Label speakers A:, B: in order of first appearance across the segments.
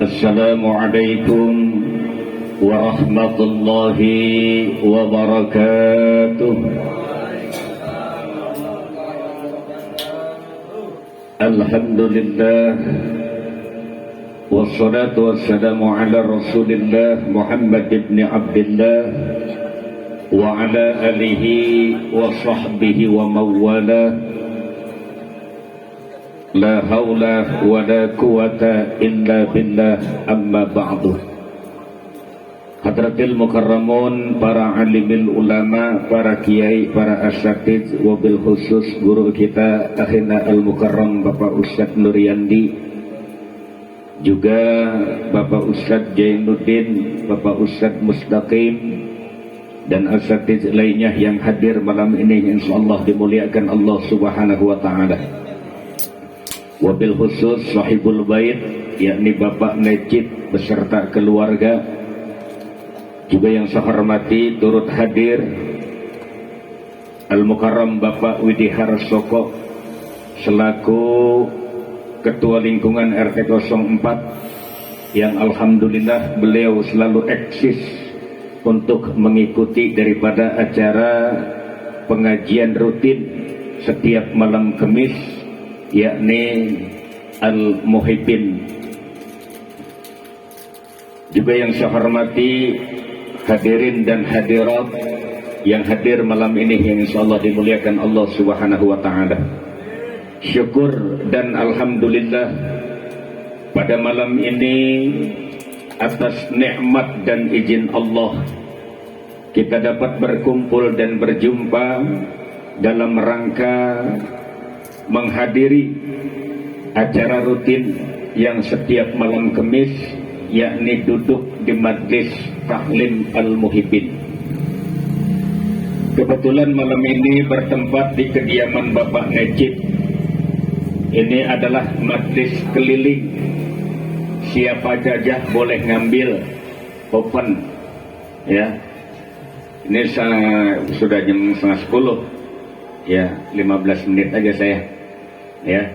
A: Assalamualaikum warahmatullahi wabarakatuh. Alhamdulillah, wassalatu wassalamu ala Rasulillah Muhammad ibn Abdullah wa ala alihi wa sahbihi wa mawala. La hawla wa la quwata illa billah, amma ba'du. Hadratil mukarramun, para alimil ulama, para kiai, para asatidz, wabil khusus guru kita akhina al-mukarram Bapak Ustadz Nuryandi, juga Bapak Ustadz Jainuddin, Bapak Ustadz Mustaqim, dan asatidz lainnya yang hadir malam ini, insyaallah dimuliakan Allah subhanahu wa ta'ala. Wabil khusus sahibul bait, yakni Bapak Necip beserta keluarga, juga yang saya hormati turut hadir Al-Mukarram Bapak Widi Harsoko selaku Ketua Lingkungan RT 04, yang alhamdulillah beliau selalu eksis untuk mengikuti daripada acara pengajian rutin setiap malam Kamis, yakni Al-Muhibbin. Juga yang saya hormati hadirin dan hadirat yang hadir malam ini, yang insyaallah dimuliakan Allah subhanahu wa ta'ala. Syukur dan alhamdulillah pada malam ini atas nikmat dan izin Allah kita dapat berkumpul dan berjumpa dalam rangka menghadiri acara rutin yang setiap malam Kamis, yakni duduk di majlis taklim Al-Muhibbin. Kebetulan malam ini bertempat di kediaman Bapak Necip. Ini adalah majlis keliling, siapa saja boleh ngambil, open ya. Ini sudah jam 9:30 ya, 15 menit aja saya ya.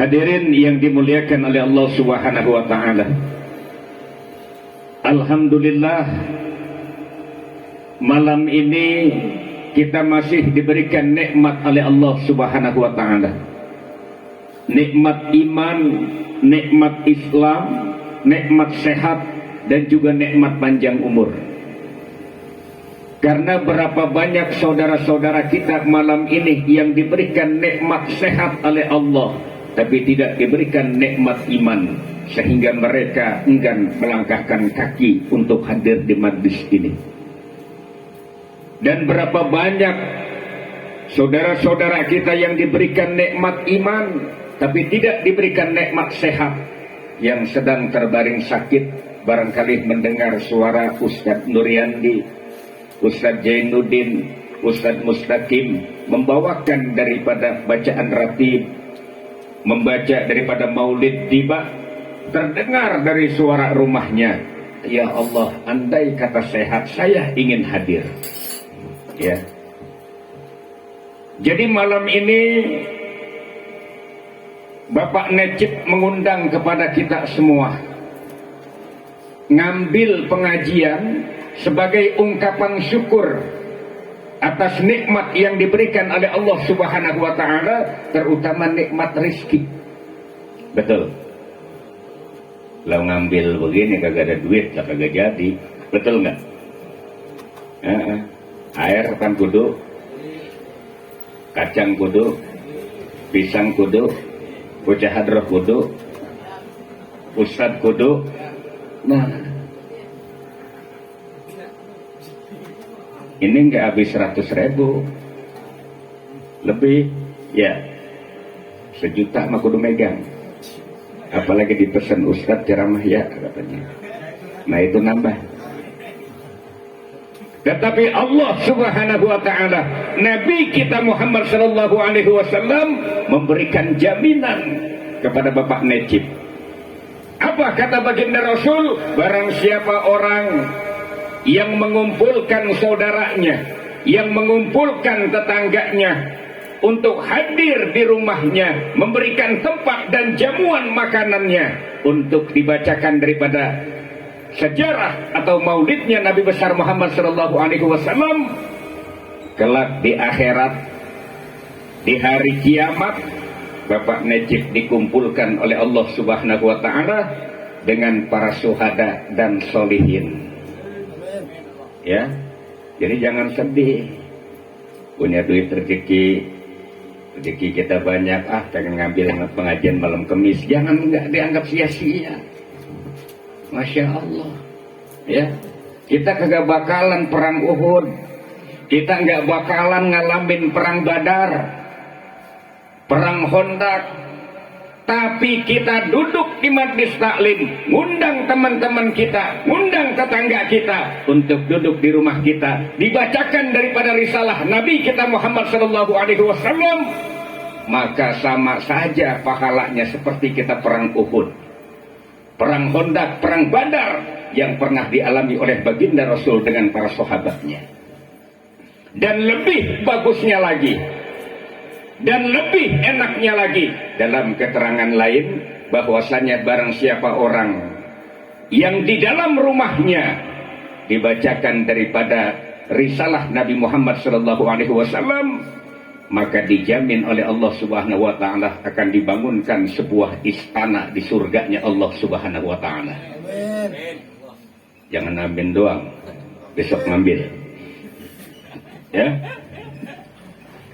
A: Hadirin yang dimuliakan oleh Allah subhanahu wa ta'ala, alhamdulillah malam ini kita masih diberikan nikmat oleh Allah subhanahu wa ta'ala. Nikmat iman, nikmat Islam, nikmat sehat, dan juga nikmat panjang umur. Karena berapa banyak saudara-saudara kita malam ini yang diberikan nikmat sehat oleh Allah, tapi tidak diberikan nikmat iman, sehingga mereka enggan melangkahkan kaki untuk hadir di majlis ini. Dan berapa banyak saudara-saudara kita yang diberikan nikmat iman, tapi tidak diberikan nikmat sehat, yang sedang terbaring sakit, barangkali mendengar suara Ustadz Nuryandi, Ustadz Jainuddin, Ustadz Mustaqim membawakan daripada bacaan ratib, membaca daripada maulid tiba, terdengar dari suara rumahnya. Ya Allah, andai kata sehat, saya ingin hadir ya. Jadi malam ini Bapak Necip mengundang kepada kita semua ngambil pengajian sebagai ungkapan syukur atas nikmat yang diberikan oleh Allah subhanahu wa ta'ala, terutama nikmat rizki. Betul, kalau ngambil begini kagak ada duit lah kagak jadi. Betul nggak? Air kan kudu, kacang kudu, pisang kudu, bocah hadroh kudu, ustad kudu. Nah, ini nggak habis 100.000 lebih ya, 1 juta mah kudu megang, apalagi dipesan ustadz ceramah ya katanya. Nah itu nambah. Tetapi Allah subhanahu wa ta'ala, Nabi kita Muhammad sallallahu alaihi wasallam memberikan jaminan kepada Bapak Necip. Apa kata baginda Rasul? Barang siapa orang yang mengumpulkan saudaranya, yang mengumpulkan tetangganya, untuk hadir di rumahnya, memberikan tempat dan jamuan makanannya untuk dibacakan daripada sejarah atau maulidnya Nabi besar Muhammad sallallahu alaihi wasallam. Kelak di akhirat, di hari kiamat, Bapak Najib dikumpulkan oleh Allah Subhanahu wa taala dengan para syuhada dan solihin. Ya. Jadi jangan sedih. Punya duit rezeki kita banyak, pengen ngambil pengajian malam Kamis, jangan nggak dianggap sia-sia. Masya Allah. Ya, kita kagak bakalan perang Uhud, kita nggak bakalan ngalamin perang Badar, perang Khandaq, tapi kita duduk di majlis taklim, ngundang teman-teman kita, ngundang tetangga kita untuk duduk di rumah kita, dibacakan daripada risalah Nabi kita Muhammad sallallahu alaihi wasallam, maka sama saja pahalanya seperti kita perang Uhud, perang Khandaq, perang Badar yang pernah dialami oleh baginda Rasul dengan para sahabatnya. Dan lebih bagusnya lagi, dan lebih enaknya lagi, dalam keterangan lain bahwasanya barang siapa orang yang di dalam rumahnya dibacakan daripada risalah Nabi Muhammad sallallahu alaihi wasallam, maka dijamin oleh Allah Subhanahu wa taala akan dibangunkan sebuah istana di surganya Allah Subhanahu wa taala. Jangan amin doang, besok ngambil. Ya.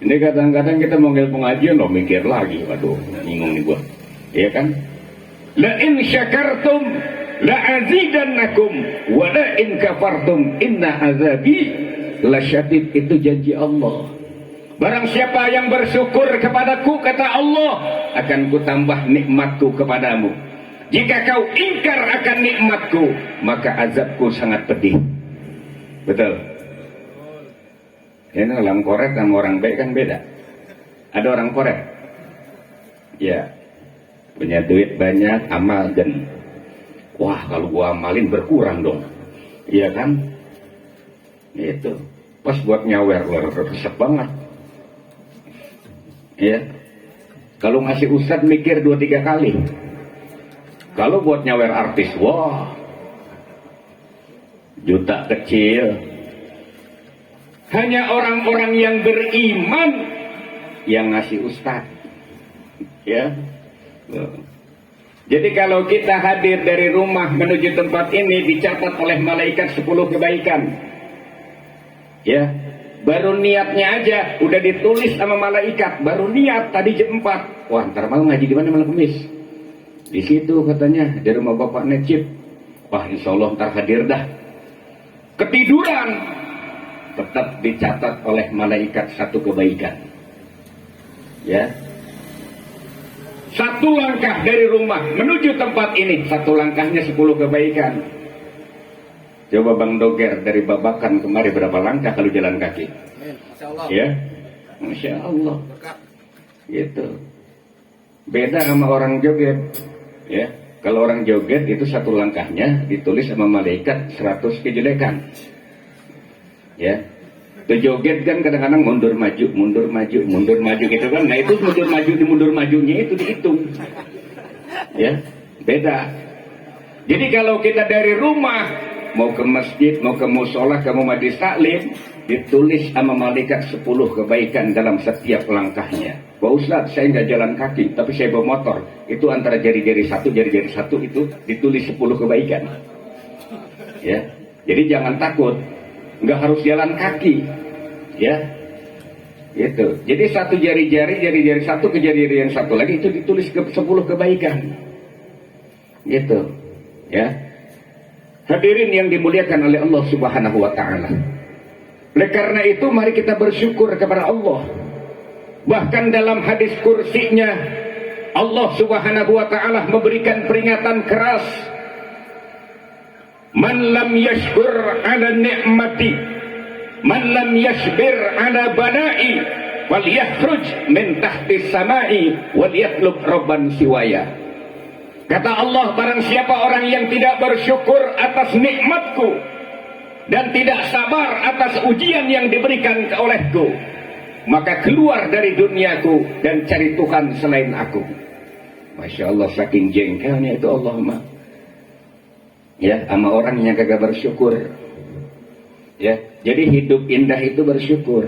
A: Ini kadang-kadang kita mau pengajian loh mikir lagi, waduh, bingung nih gua. Iya kan? La in syakartum la azidannakum wa la in kafartum inna azabi lasyadid. Itu janji Allah. Barang siapa yang bersyukur kepadaku, kata Allah, akan kutambah nikmatku kepadamu. Jika kau ingkar akan nikmatku, maka azabku sangat pedih. Betul. Ini orang korek sama orang baik kan beda. Ada orang korek, ya, punya duit banyak, amal dan wah kalau gua amalin berkurang dong, iya kan? Itu pas buat nyawer resep banget. Ya, kalau ngasih ustad mikir 2-3 kali. Kalau buat nyawer artis, wah, juta kecil. Hanya orang-orang yang beriman yang ngasih ustaz. Ya. Jadi kalau kita hadir dari rumah menuju tempat ini dicatat oleh malaikat 10 kebaikan. Ya. Baru niatnya aja udah ditulis sama malaikat, baru niat tadi jam 4. Wah, ntar malam ngaji di mana malam Kamis? Di situ katanya, di rumah Bapak Najib. Wah, insya Allah ntar hadir dah. Ketiduran, tetap dicatat oleh malaikat 1 kebaikan. Ya. 1 langkah dari rumah menuju tempat ini, 1 langkahnya 10 kebaikan. Coba Bang Doger dari Babakan kemari berapa langkah kalau jalan kaki? Masya Allah. Ya, Masya Allah. Gitu. Beda sama orang joget. Ya, kalau orang joget itu 1 langkahnya ditulis sama malaikat 100 kejelekan. Ya, itu joget kan kadang-kadang mundur maju gitu kan. Nah itu mundur majunya itu dihitung. Ya, beda. Jadi kalau kita dari rumah mau ke masjid, mau ke musola, ke majlis taklim, ditulis sama malaikat 10 kebaikan dalam setiap langkahnya. Pak Ustaz, saya nggak jalan kaki, tapi saya bawa motor. Itu antara jari-jari satu itu ditulis 10 kebaikan. Ya, jadi jangan takut. Nggak harus jalan kaki, ya, gitu. Jadi satu jari-jari satu ke jari-jari yang satu lagi itu ditulis ke 10 kebaikan, gitu, ya. Hadirin yang dimuliakan oleh Allah Subhanahu wa taala. Oleh karena itu mari kita bersyukur kepada Allah. Bahkan dalam hadis kursinya Allah Subhanahu wa taala memberikan peringatan keras. Man lam yashkur ala ni'mati, man lam yashbir ala bala'i, wal yakhruj min tahti samai wal yatlub rabban siwaya. Kata Allah, barang siapa orang yang tidak bersyukur atas nikmatku dan tidak sabar atas ujian yang diberikan olehku, maka keluar dari duniaku dan cari Tuhan selain aku. Masya Allah, saking jengkelnya itu Allah mah. Ya, sama orang yang kagak bersyukur. Ya, jadi hidup indah itu bersyukur.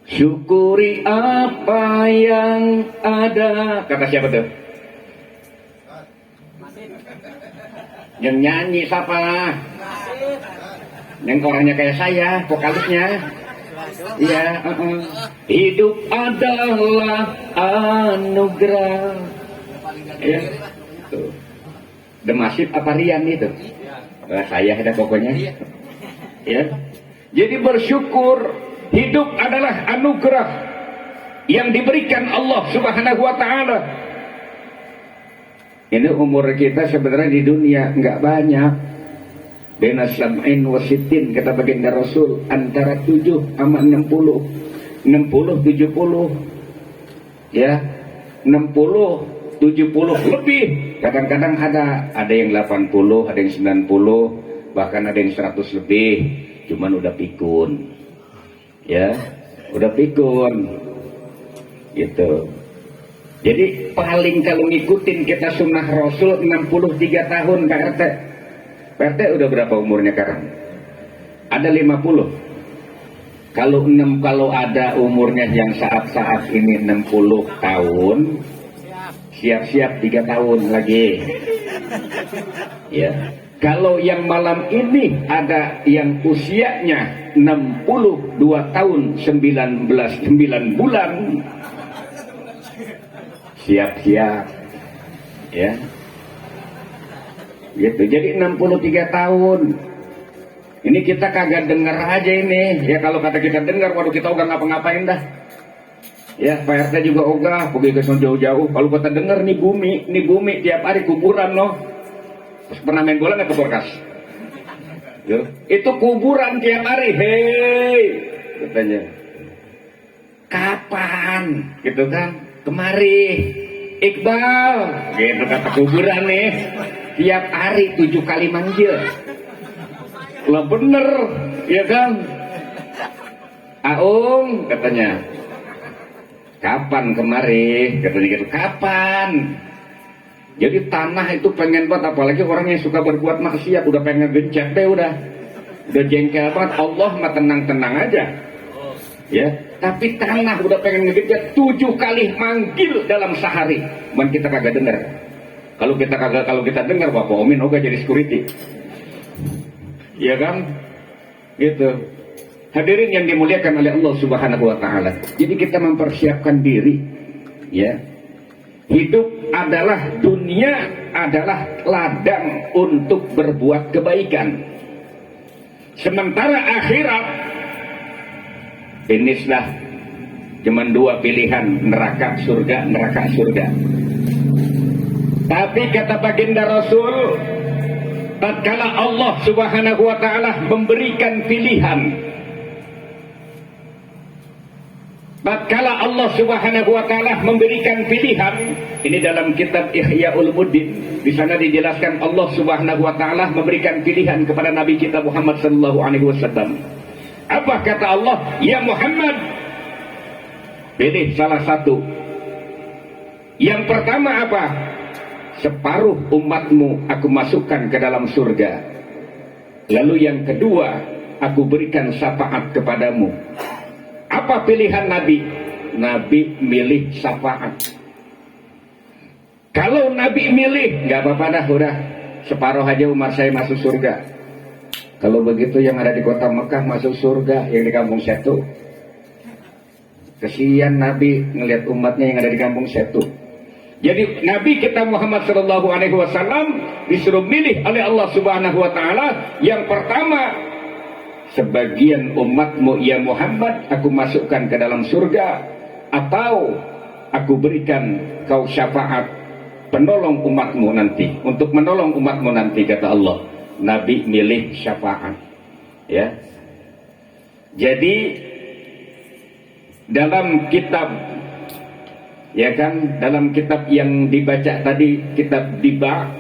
A: Syukuri apa yang ada. Kata siapa tuh? Yang nyanyi siapa? Yang orangnya kayak saya, vokalisnya. Iya, hidup adalah anugerah. Ya, tuh. Demasif apa Rian itu? Saya ada pokoknya. Ya, jadi bersyukur. Hidup adalah anugerah yang diberikan Allah Subhanahu wa Ta'ala. Ini umur kita sebenarnya di dunia nggak banyak. Bena sab'in wasitin kata baginda Rasul, antara 7 sama 60, 70. Ya, 60, 70 lebih. Kadang-kadang ada yang 80, ada yang 90, bahkan ada yang 100 lebih. Cuman udah pikun. Ya, udah pikun gitu. Jadi paling kalau ngikutin kita sunnah Rasul 63 tahun Pak RT. Pak RT udah berapa umurnya sekarang? Ada 50. Kalau ada umurnya yang saat-saat ini 60 tahun, siap-siap 3 tahun lagi. Ya. Kalau yang malam ini ada yang usianya 62 tahun 9 bulan, siap-siap ya gitu. Jadi 63 tahun ini kita kagak dengar aja ini ya. Kalau kata kita dengar, waduh kita ogah ngapa-ngapain dah ya. Pak RT juga ogah pergi ke jauh-jauh. Kalau kita dengar nih bumi tiap hari kuburan loh. Pernah main bola nggak ke Borkas? Itu kuburan tiap hari, hei katanya. Kapan? Gitu kan? Kemari, Iqbal, gitu kata kuburan nih. Tiap hari 7 kali manggil. Lah bener, ya kan? Aung katanya. Kapan kemari? Katanya gitu. Kapan? Jadi tanah itu pengen banget, apalagi orang yang suka berbuat maksiat, udah pengen gencet deh, udah jengkel banget. Allah mah tenang-tenang aja, ya. Tapi tanah udah pengen ngegencet 7 kali manggil dalam sehari, man kita kagak dengar. Kalau kita dengar, Bapak Omin oga jadi security, ya kan? Gitu. Hadirin yang dimuliakan oleh Allah Subhanahu Wa Taala. Jadi kita mempersiapkan diri, ya. Hidup adalah, dunia adalah ladang untuk berbuat kebaikan. Sementara akhirat ini sudah cuma 2 pilihan, neraka surga, neraka surga. Tapi kata baginda Rasul, tatkala Allah Subhanahu wa Ta'ala memberikan pilihan, tatkala Allah Subhanahu wa Ta'ala memberikan pilihan, ini dalam kitab Ihya Ulumuddin, di sana dijelaskan Allah Subhanahu wa Ta'ala memberikan pilihan kepada Nabi kita Muhammad sallallahu alaihi wasallam. Apa kata Allah? Ya Muhammad, pilih salah satu. Yang pertama apa? Separuh umatmu aku masukkan ke dalam surga. Lalu yang kedua, aku berikan syafaat kepadamu. Apa pilihan Nabi? Nabi milih syafaat. Kalau Nabi milih, nggak apa-apa dah, udah separuh aja umat saya masuk surga. Kalau begitu yang ada di kota Mekah masuk surga, yang di kampung Setu. Kesian Nabi ngelihat umatnya yang ada di kampung Setu. Jadi Nabi kita Muhammad Sallallahu Alaihi Wasallam disuruh milih oleh Allah Subhanahu Wa Taala. Yang pertama, sebagian umatmu ya Muhammad aku masukkan ke dalam surga, atau aku berikan kau syafaat penolong umatmu nanti, untuk menolong umatmu nanti, kata Allah. Nabi milih syafaat, ya. Jadi dalam kitab, ya kan, dalam kitab yang dibaca tadi, kitab Diba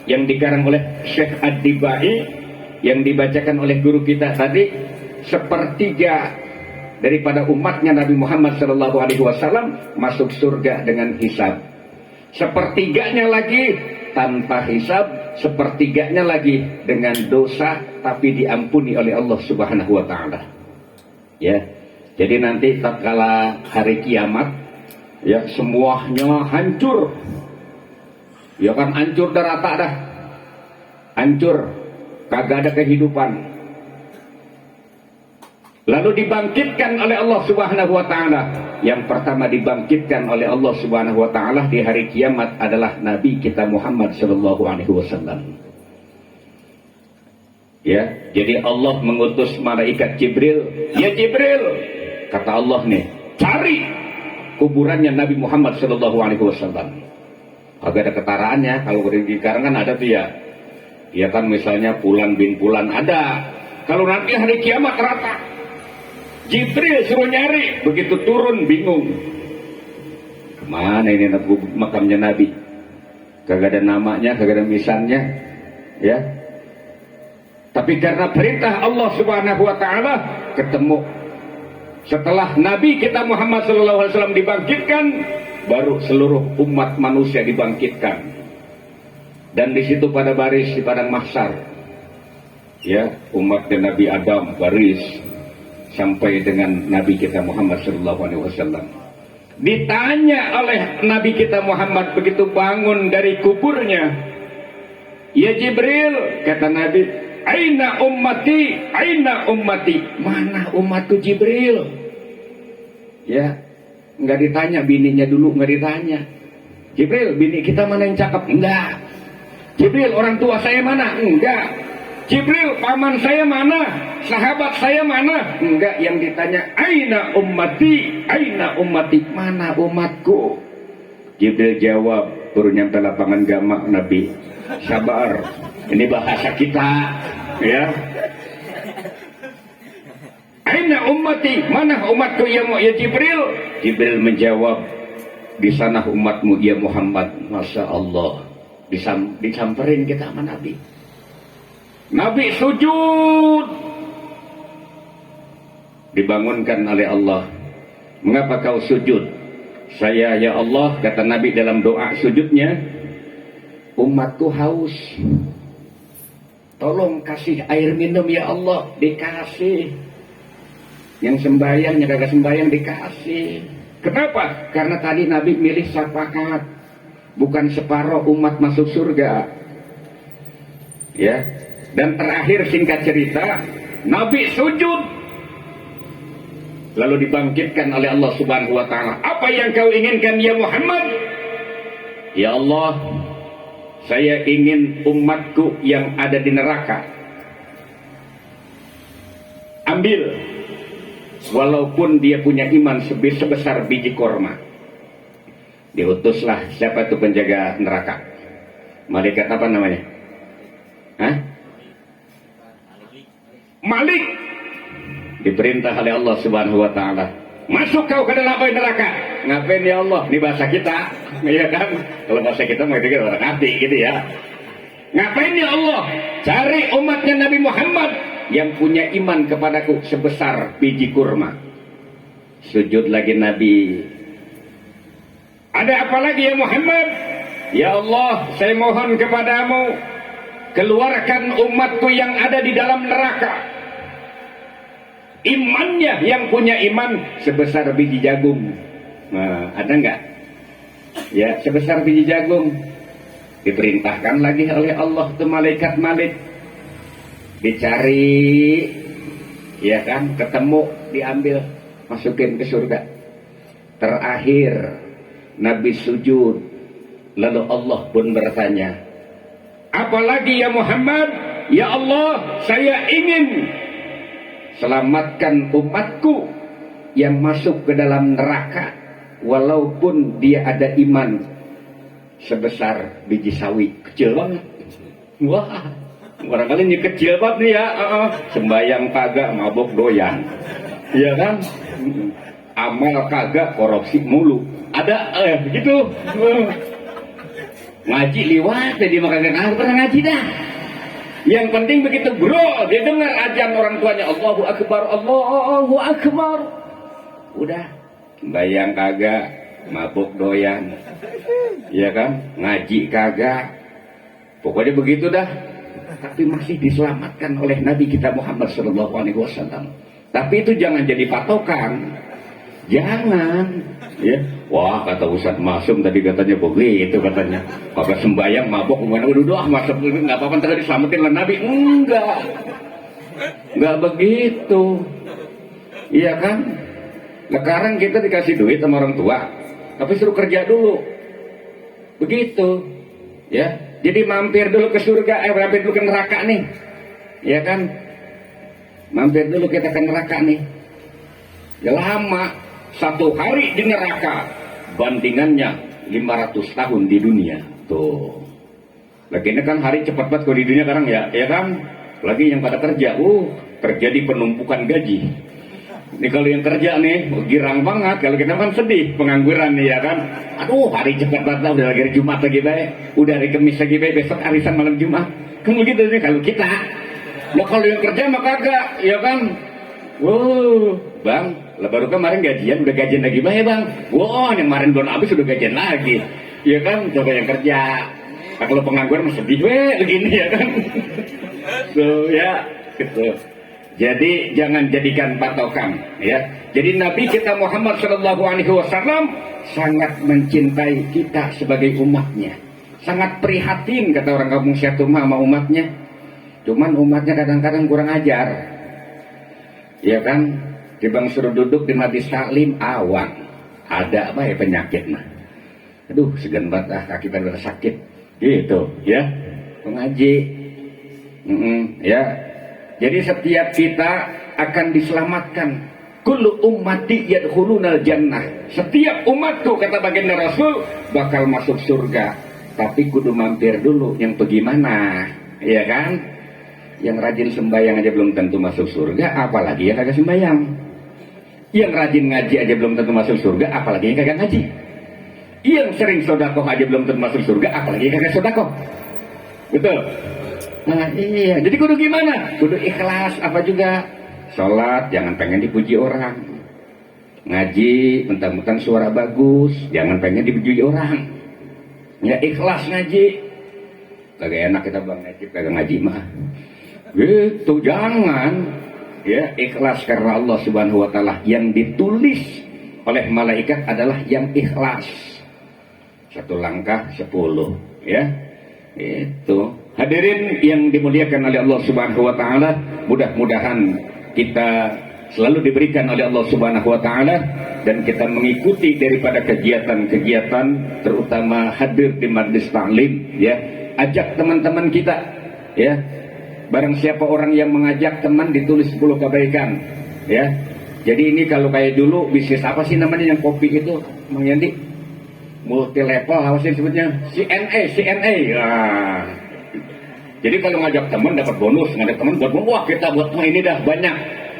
A: yang dikarang oleh Syekh Ad-Dibai, yang dibacakan oleh guru kita tadi, sepertiga daripada umatnya Nabi Muhammad SAW masuk surga dengan hisab. Sepertiganya lagi tanpa hisab, sepertiganya lagi dengan dosa tapi diampuni oleh Allah Subhanahu wa taala. Ya. Jadi nanti tatkala hari kiamat ya semuanya hancur. Ya kan hancur dah rata dah. Hancur, kagak ada kehidupan. Lalu dibangkitkan oleh Allah Subhanahu wa taala. Yang pertama dibangkitkan oleh Allah Subhanahu wa taala di hari kiamat adalah Nabi kita Muhammad sallallahu alaihi wasallam. Ya, jadi Allah mengutus malaikat Jibril. Ya Jibril, kata Allah nih, cari kuburannya Nabi Muhammad sallallahu alaihi wasallam. Agak ada ketaraannya, kalau di karangan ada tuh ya. Ya kan misalnya Fulan bin Fulan ada. Kalau nanti hari kiamat rata. Jibril suruh nyari, begitu turun bingung. Kemana ini makamnya Nabi? Kagak ada namanya, kagak ada misannya, ya. Tapi karena perintah Allah Subhanahu wa taala ketemu. Setelah Nabi kita Muhammad SAW dibangkitkan, baru seluruh umat manusia dibangkitkan. Dan di situ pada baris di padang mahsyar, ya, umatnya Nabi Adam baris sampai dengan Nabi kita Muhammad SAW. Ditanya oleh Nabi kita Muhammad begitu bangun dari kuburnya, ya Jibril, kata Nabi, aina ummati, aina ummati, mana umatku Jibril? Ya, nggak ditanya bininya dulu, nggak ditanya. Jibril, bini kita mana yang cakep? Enggak. Jibril, orang tua saya mana? Enggak. Jibril, paman saya mana? Sahabat saya mana? Enggak, yang ditanya aina ummati, aina ummati, mana umatku? Jibril jawab, baru nyampe lapangan gamak Nabi, sabar, ini bahasa kita, ya. Aina ummati, mana umatku ya Jibril? Jibril menjawab, di sana umatmu ya Muhammad. Masya Allah, disamperin kita sama Nabi. Nabi sujud, dibangunkan oleh Allah. Mengapa kau sujud? Saya ya Allah, kata Nabi dalam doa sujudnya, umatku haus, tolong kasih air minum ya Allah. Dikasih. Yang sembahyangnya kagak sembahyang dikasih. Kenapa? Karena tadi Nabi milih sepakat, bukan separuh umat masuk surga. Ya. Dan terakhir singkat cerita, Nabi sujud, lalu dibangkitkan oleh Allah Subhanahu wa taala. Apa yang kau inginkan ya Muhammad? Ya Allah, saya ingin umatku yang ada di neraka ambil, walaupun dia punya iman sebesar biji korma. Diutuslah siapa itu penjaga neraka? Malaikat apa namanya? Hah? Malik. Diperintah oleh Allah Subhanahu wa taala, masuk kau ke dalam api neraka. Ngapain ya Allah? Ini bahasa kita, ya kan? Kalau bahasa kita mau pikir orang hati gitu ya. Ngapain ya Allah? Cari umatnya Nabi Muhammad yang punya iman kepadaku sebesar biji kurma. Sujud lagi Nabi. Ada apa lagi ya Muhammad? Ya Allah, saya mohon kepadamu, keluarkan umatku yang ada di dalam neraka. Imannya yang punya iman sebesar biji jagung. Nah, ada enggak? Ya, sebesar biji jagung. Diperintahkan lagi oleh Allah ke malaikat Malik. Dicari, ya kan, ketemu, diambil, masukin ke surga. Terakhir Nabi sujud, lalu Allah pun bertanya, apalagi ya Muhammad? Ya Allah, saya ingin selamatkan umatku yang masuk ke dalam neraka walaupun dia ada iman sebesar biji sawi. Kecil banget. Wah, barangkali ini kecil banget nih ya. Sembayang kagak, mabok doyan, iya kan? Amal kagak, korupsi mulu. Ada begitu. Ngaji liwat jadi makanya pernah ngaji dah. Yang penting begitu bro, dia dengar ajaran orang tuanya, Allahu Akbar, Allahu Akbar. Udah, bayang kagak, mabuk doyan, ya kan, ngaji kagak, pokoknya begitu dah. Tapi masih diselamatkan oleh Nabi kita Muhammad SAW. Tapi itu jangan jadi patokan, jangan. Ya, wah kata Ustadz Masum tadi katanya begitu katanya, kagak sembayang mabuk, udah masuk nggak apa-apa tadi diselamatin oleh Nabi, enggak begitu, iya kan? Sekarang kita dikasih duit sama orang tua, tapi suruh kerja dulu, begitu, ya. Jadi mampir dulu ke surga, mampir dulu ke neraka nih, ya kan? Mampir dulu kita ke neraka nih. Ya lama, 1 hari di neraka, bandingannya 500 tahun di dunia. Tuh, lagi ini kan hari cepat banget kalau di dunia sekarang ya kan? Lagi yang pada kerja, terjadi penumpukan gaji. Ini kalau yang kerja nih, girang banget. Kalau kita kan sedih, pengangguran nih ya kan. Aduh, hari cepat banget, udah lagi hari Jumat lagi baik, udah hari Kamis lagi baik, besok arisan malam Jumat. Kan begitu nih kalau kita. Nah kalau yang kerja mah kagak, ya kan. Bang, baru kemarin gajian, udah gajian lagi baik bang. Yang kemarin belum habis udah gajian lagi. Ya kan, coba yang kerja. Nah, kalau pengangguran mah sedih, begini ya kan. Ya, gitu. Jadi jangan jadikan patokan, ya. Jadi Nabi kita Muhammad SAW sangat mencintai kita sebagai umatnya, sangat prihatin kata orang kampung Syatuma sama umatnya. Cuman umatnya kadang-kadang kurang ajar, ya kan. Dibang suruh duduk di majlis taklim awang, ada apa ya penyakit mah. Aduh segan banget kaki pada sakit, gitu, ya. Pengaji, ya. Jadi setiap kita akan diselamatkan. Kullu ummati yadkhulunal jannah. Setiap umatku kata baginda Rasul bakal masuk surga. Tapi kudu mampir dulu. Yang bagaimana? Ya kan? Yang rajin sembahyang aja belum tentu masuk surga, apalagi yang kagak sembahyang. Yang rajin ngaji aja belum tentu masuk surga, apalagi yang kagak ngaji. Yang sering sedekah aja belum tentu masuk surga, apalagi yang kagak sedekah. Betul? Nah iya, jadi kudu gimana? Kudu ikhlas, apa juga? Sholat, jangan pengen dipuji orang. Ngaji, mentang-mentang suara bagus, jangan pengen dipuji orang. Ya ikhlas ngaji. Kagak enak kita bang ngaji, kagak ngaji mah. Gitu, jangan. Ya ikhlas karena Allah Subhanahu Wa Taala. Yang ditulis oleh malaikat adalah yang ikhlas. 1 langkah 10, ya. Itu. Hadirin yang dimuliakan oleh Allah Subhanahu Wa Taala, mudah-mudahan kita selalu diberikan oleh Allah Subhanahu Wa Taala dan kita mengikuti daripada kegiatan-kegiatan, terutama hadir di majlis taklim, ya. Ajak teman-teman kita, ya. Barang siapa orang yang mengajak teman ditulis 10 kebaikan, ya. Jadi ini kalau kayak dulu bisnis apa sih namanya yang kopi itu, Mang Yandi? Multi level apa sih disebutnya? CNA. Nah. Jadi kalau ngajak teman dapat bonus, ngajak teman buat bonus, wah kita buat ini dah banyak.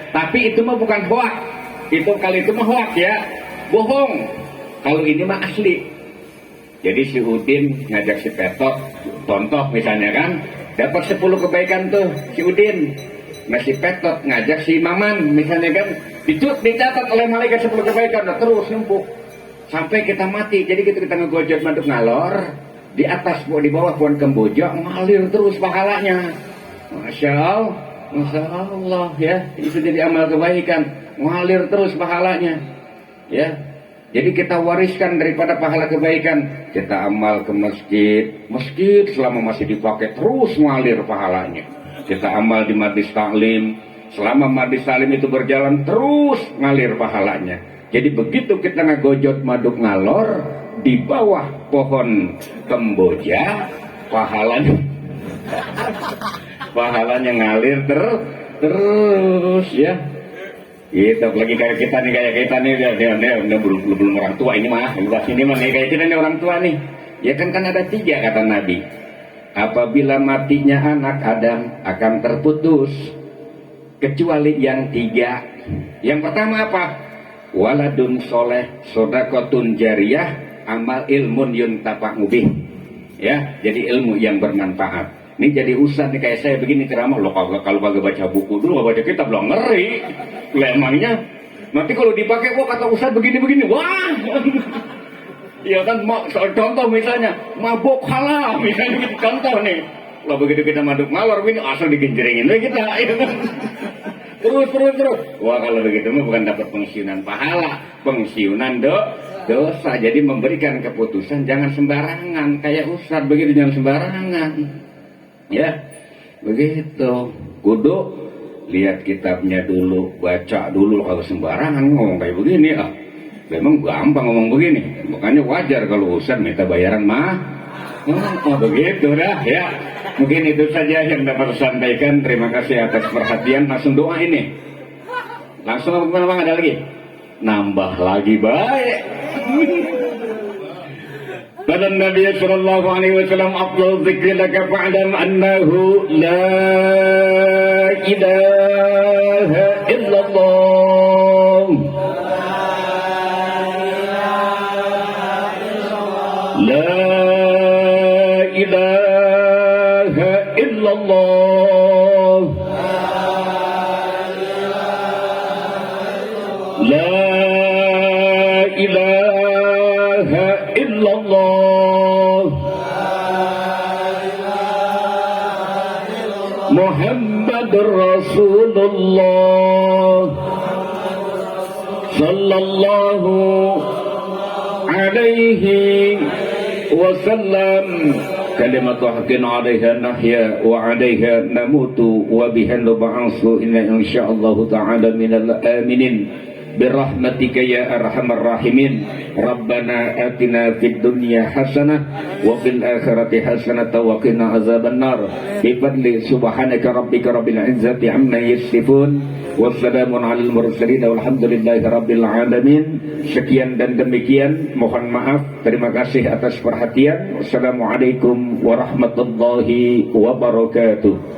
A: Tapi itu mah bukan hoak. Kali itu mah hoak ya, bohong. Kalau ini mah asli. Jadi si Udin ngajak si Petok, contoh misalnya kan, dapat 10 kebaikan tuh si Udin. Nah si Petok ngajak si Maman misalnya kan, dicatat oleh malaikat 10 kebaikan, nah, terus numpuk sampai kita mati. Jadi kita ngegojot manduk ngalor. Di atas, di bawah pohon kemboja ngalir terus pahalanya. Masya Allah ya, itu jadi amal kebaikan, ngalir terus pahalanya, ya. Jadi kita wariskan daripada pahala kebaikan, kita amal ke masjid selama masih dipakai terus ngalir pahalanya. Kita amal di majlis taklim, selama majlis taklim itu berjalan terus ngalir pahalanya. Jadi begitu kita ngegojot maduk ngalor di bawah pohon kemboja, pahalanya ngalir terus ya. Gitu, lagi kayak kita nih dia belum orang tua ini mah, ini mah kayak kita nih orang tua nih. Ya kan ada 3 kata Nabi. Apabila matinya anak Adam akan terputus kecuali yang 3. Yang pertama apa? Waladun soleh, sodakotun jariyah, amal ilmun yuntafa'u bih. Ya, jadi ilmu yang bermanfaat. Ini jadi ustaz nih kayak saya begini ceramah, lo kalau kagak baca buku dulu, kagak baca kitab, lo ngeri. Lah emangnya Nanti kalau dipakai, wah kata Ustaz begini-begini, wah. Iya kan, contoh misalnya, mabok halal, misalnya gitu, contoh nih. Kalau begitu kita mabuk ngalor, ini asal digenjrengin kita. Ya kan? Terus. Wah kalau begitu mah bukan dapat pensiunan pahala, pensiunan dosa. Jadi memberikan keputusan jangan sembarangan. Kayak Ustaz begitu, jangan sembarangan. Ya, begitu. Kudu lihat kitabnya dulu, baca dulu. Kalau sembarangan ngomong kayak begini, memang gampang ngomong begini. Makanya wajar kalau Ustaz minta bayaran mah. Begitu dah ya. Mungkin itu saja yang dapat saya sampaikan. Terima kasih atas perhatian. Langsung doa ini. Langsung apa bang, ada lagi? Nambah lagi baik. Pada Nabi sallallahu alaihi wasallam, afdal dzikri laka fa'lam annahu la ilaha illallah. La ilaha illallah. La ilaha illallah. Muhammadur Rasulullah sallallahu alaihi wasallam. Kalimat haqqin 'alaiha nahya wa 'alaiha namutu wa biha nub'atsu inna insyaallah ta'ala minal aminin birahmatika ya arhamar rahimin. Rabbana atina fid dunya hasanah wa fil akhirati hasanah wa qina azabannar. Bi fadli subhanaka rabbika rabbil izzati amma yasifun. Wassalamun alal mursalin walhamdulillahi rabbil alamin. Sekian dan demikian, mohon maaf. Terima kasih atas perhatian. Wassalamualaikum warahmatullahi wabarakatuh.